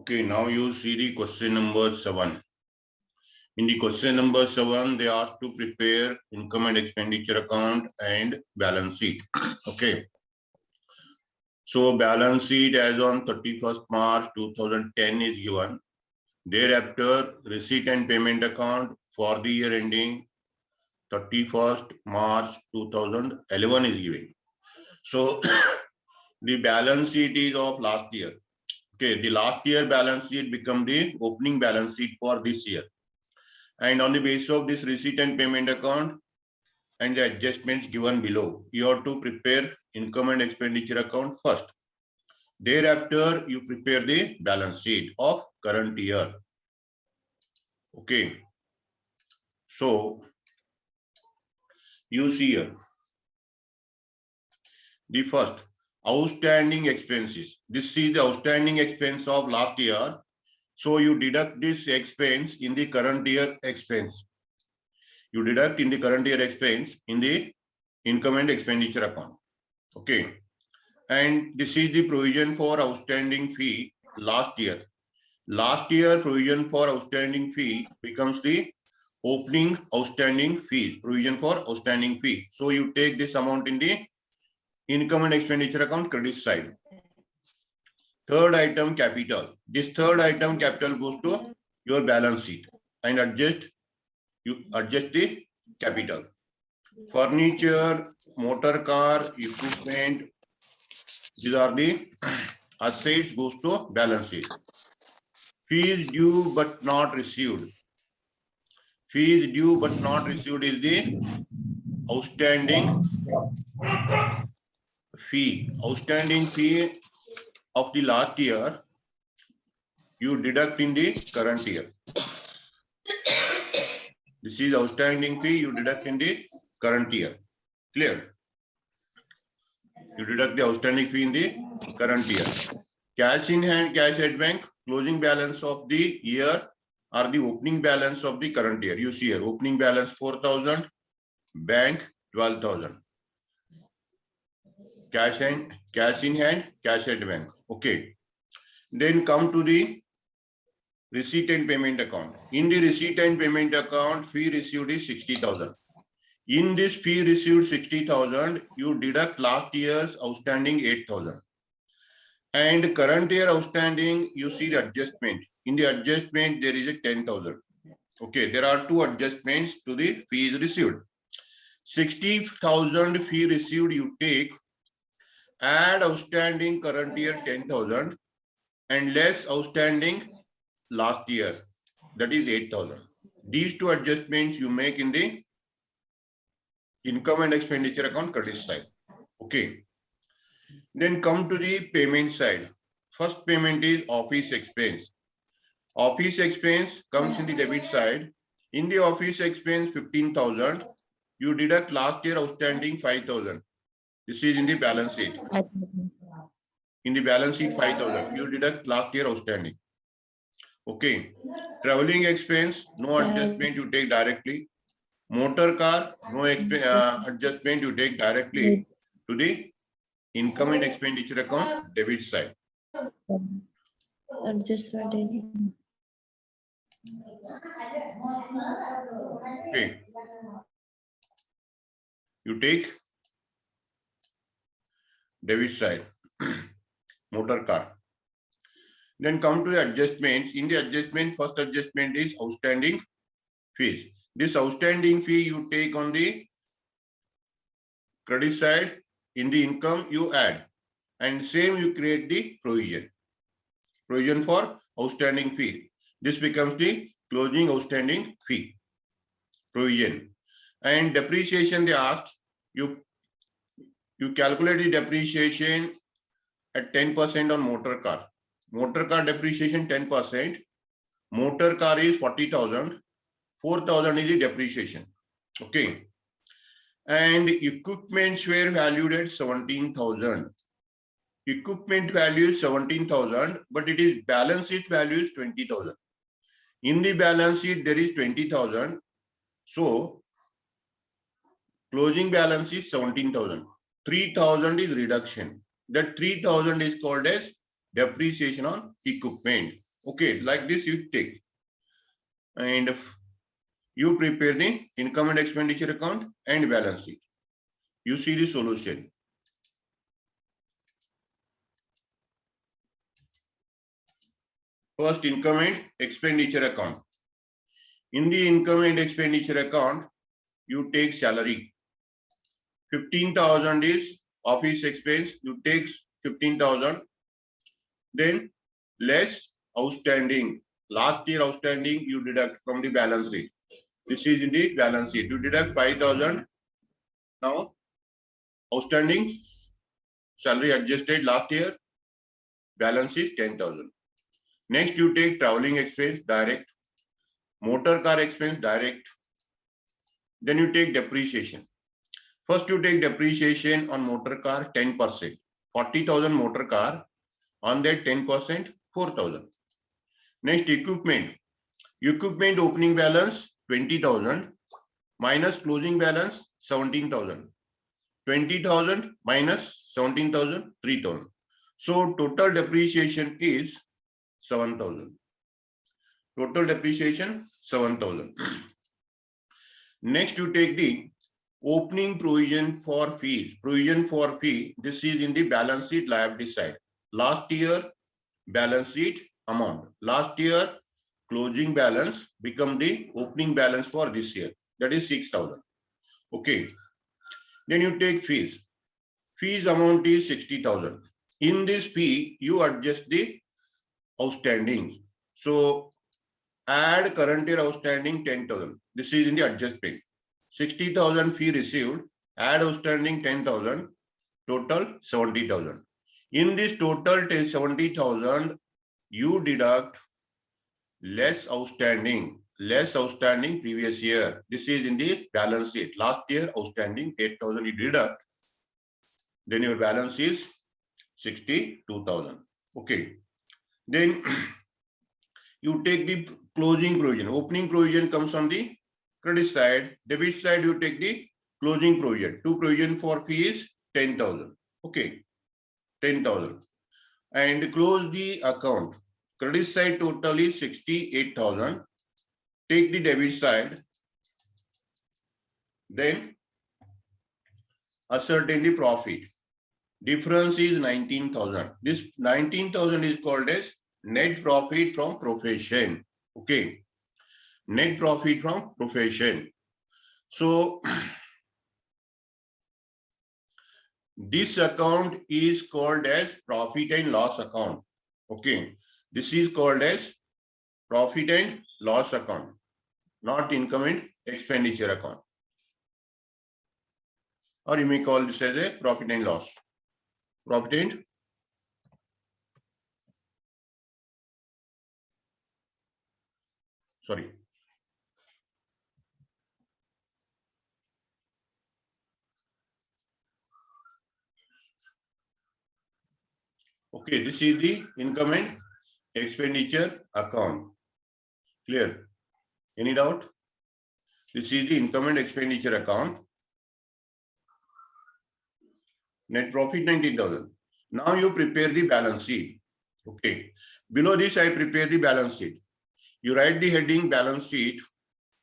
Okay, now you see the question number 7. In the question number 7, they asked to prepare income and expenditure account and balance sheet. Okay. So balance sheet as on 31st March 2010 is given. Thereafter, receipt and payment account for the year ending 31st March 2011 is given. So the balance sheet is of last year. Okay, the last year balance sheet become the opening balance sheet for this year. And on the basis of this receipt and payment account and the adjustments given below, you have to prepare income and expenditure account first. Thereafter, you prepare the balance sheet of current year. Okay. So, you see here, the first, outstanding expenses. This is the outstanding expense of last year. So, you deduct this expense in the current year expense. You deduct in the current year expense in the income and expenditure account. Okay. And this is the provision for outstanding fee last year. Last year provision for outstanding fee becomes the opening outstanding fees, provision for outstanding fee. So you take this amount in the income and expenditure account credit side. Third item, capital. This third item, capital, goes to your balance sheet and you adjust the capital. Furniture, motor car, equipment, these are the assets goes to balance sheet. Fees due but not received. Fees due but not received is the outstanding fee. Outstanding fee of the last year, you deduct in the current year. This is outstanding fee, you deduct in the current year. Clear? You deduct the outstanding fee in the current year. Cash in hand, cash at bank, closing balance of the year or the opening balance of the current year. You see here, opening balance 4,000, bank 12,000. Cash in hand, cash at bank. Okay. Then come to the receipt and payment account. In the receipt and payment account, fee received is 60,000. In this fee received 60,000, you deduct last year's outstanding 8,000. And current year outstanding, you see the adjustment. In the adjustment, there is a 10,000. Okay, there are two adjustments to the fees received. 60,000 fee received, you take, add outstanding current year 10,000 and less outstanding last year, that is 8,000. These two adjustments you make in the income and expenditure account credit side. Okay. Then come to the payment side. First payment is office expense. Office expense comes in the debit side. In the office expense 15,000, you deduct last year outstanding 5,000. This is in the balance sheet. In the balance sheet 5,000, you deduct last year outstanding. Okay. Traveling expense, no adjustment, you take directly. Motor car, no adjustment, you take directly to the income and expenditure account debit side. Okay. You take debit side, motor car. Then come to the adjustments. In the adjustment, first adjustment is outstanding fees. This outstanding fee you take on the credit side. In the income you add, and same you create the provision for outstanding fee. This becomes the closing outstanding fee provision. And depreciation, they asked you calculate the depreciation at 10% on motor car. Motor car depreciation 10%. Motor car is 40,000. 4,000 is the depreciation. Okay. And equipments were valued at 17,000. Equipment value is 17,000, but it is balance sheet value is 20,000. In the balance sheet, there is 20,000. So, closing balance is 17,000. 3,000 is reduction. That 3,000 is called as depreciation on equipment. Okay, like this you take. And you prepare the income and expenditure account and balance sheet. You see the solution. First, income and expenditure account. In the income and expenditure account, you take salary. 15,000 is office expense. You take 15,000. Then less outstanding. Last year outstanding, you deduct from the balance sheet. This is in the balance sheet. You deduct 5,000. Now, outstanding salary adjusted last year, balance is 10,000. Next, you take traveling expense direct, motor car expense direct. Then you take depreciation. First, you take depreciation on motor car 10%. 40,000 motor car, on that 10%, 4,000. Next, equipment. Equipment opening balance 20,000 minus closing balance 17,000. 20,000 minus 17,000, 3,000. So total depreciation is 7,000. Total depreciation 7,000. Next, you take the opening provision for fees. Provision for fee. This is in the balance sheet liability side. Last year balance sheet amount. Last year closing balance become the opening balance for this year. That is 6,000. Okay. Then you take fees. Fees amount is 60,000. In this fee, you adjust the outstanding. So add current year outstanding 10,000. This is in the adjustment. 60,000 fee received, add outstanding 10,000, total 70,000. In this total 70,000, you deduct less outstanding previous year. This is in the balance sheet. Last year outstanding 8,000 you deduct. Then your balance is 62,000. Okay. Then you take the closing provision. Opening provision comes on the credit side. Debit side, you take the closing provision. Two provision for fee is 10,000. Okay. 10,000. And close the account. Credit side total is 68,000. Take the debit side. Then ascertain the profit. Difference is 19,000. This 19,000 is called as net profit from profession. Okay. Net profit from profession. So this account is called as profit and loss account. Okay. This is called as profit and loss account, not income and expenditure account. Or you may call this as a profit and loss. Profit and sorry. Okay, this is the income and expenditure account. Clear? Any doubt? This is the income and expenditure account. Net profit 19,000. Now you prepare the balance sheet. Okay. Below this, I prepare the balance sheet. You write the heading balance sheet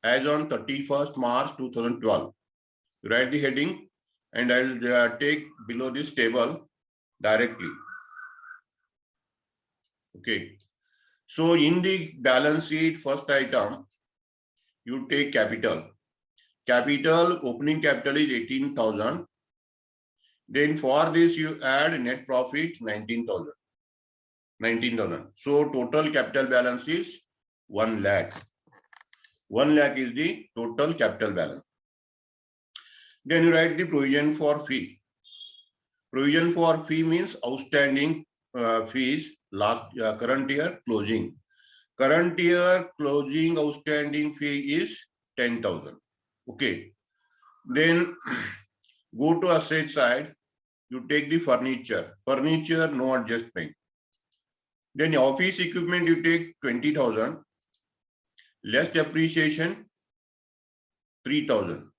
as on 31st March 2012. You write the heading and I'll take below this table directly. Okay. So in the balance sheet, first item, you take capital. Capital, opening capital is 18,000. Then for this, you add net profit 19,000. 19,000. So total capital balance is 1 lakh. 1 lakh is the total capital balance. Then you write the provision for fee. Provision for fee means outstanding fees last current year closing. Current year closing outstanding fee is 10,000. Okay. Then go to asset side. You take the furniture. Furniture, no adjustment. Then office equipment, you take 20,000. Less depreciation, 3,000.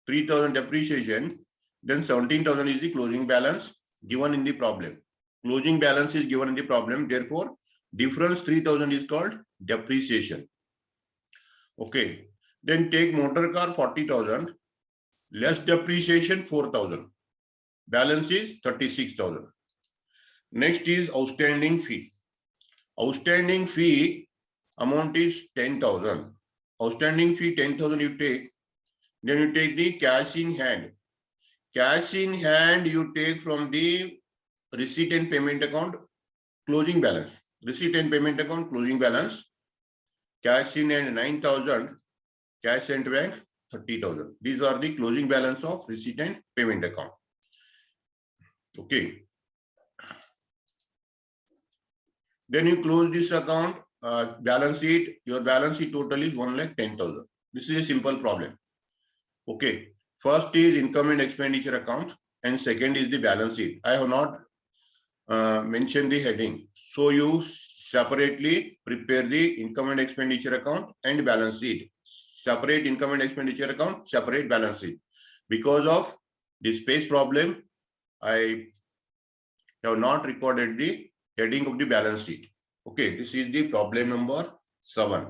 3,000 depreciation. Then 17,000 is the closing balance given in the problem. Closing balance is given in the problem. Therefore, Difference 3,000 is called depreciation. Okay. Then take motor car 40,000, less depreciation 4,000. Balance is 36,000. Next is outstanding fee. Outstanding fee amount is 10,000. Outstanding fee 10,000 you take. Then you take the cash in hand. Cash in hand you take from the receipt and payment account closing balance. Receipt and payment account closing balance. Cash in hand 9,000. Cash and bank 30,000. These are the closing balance of receipt and payment account. Okay. Then you close this account, balance sheet. Your balance sheet total is 1,10,000. This is a simple problem. Okay. First is income and expenditure account, and second is the balance sheet. I have not mentioned the heading. So you separately prepare the income and expenditure account and balance sheet. Separate income and expenditure account, separate balance sheet. Because of the space problem, I have not recorded the heading of the balance sheet. Okay, this is the problem number 7.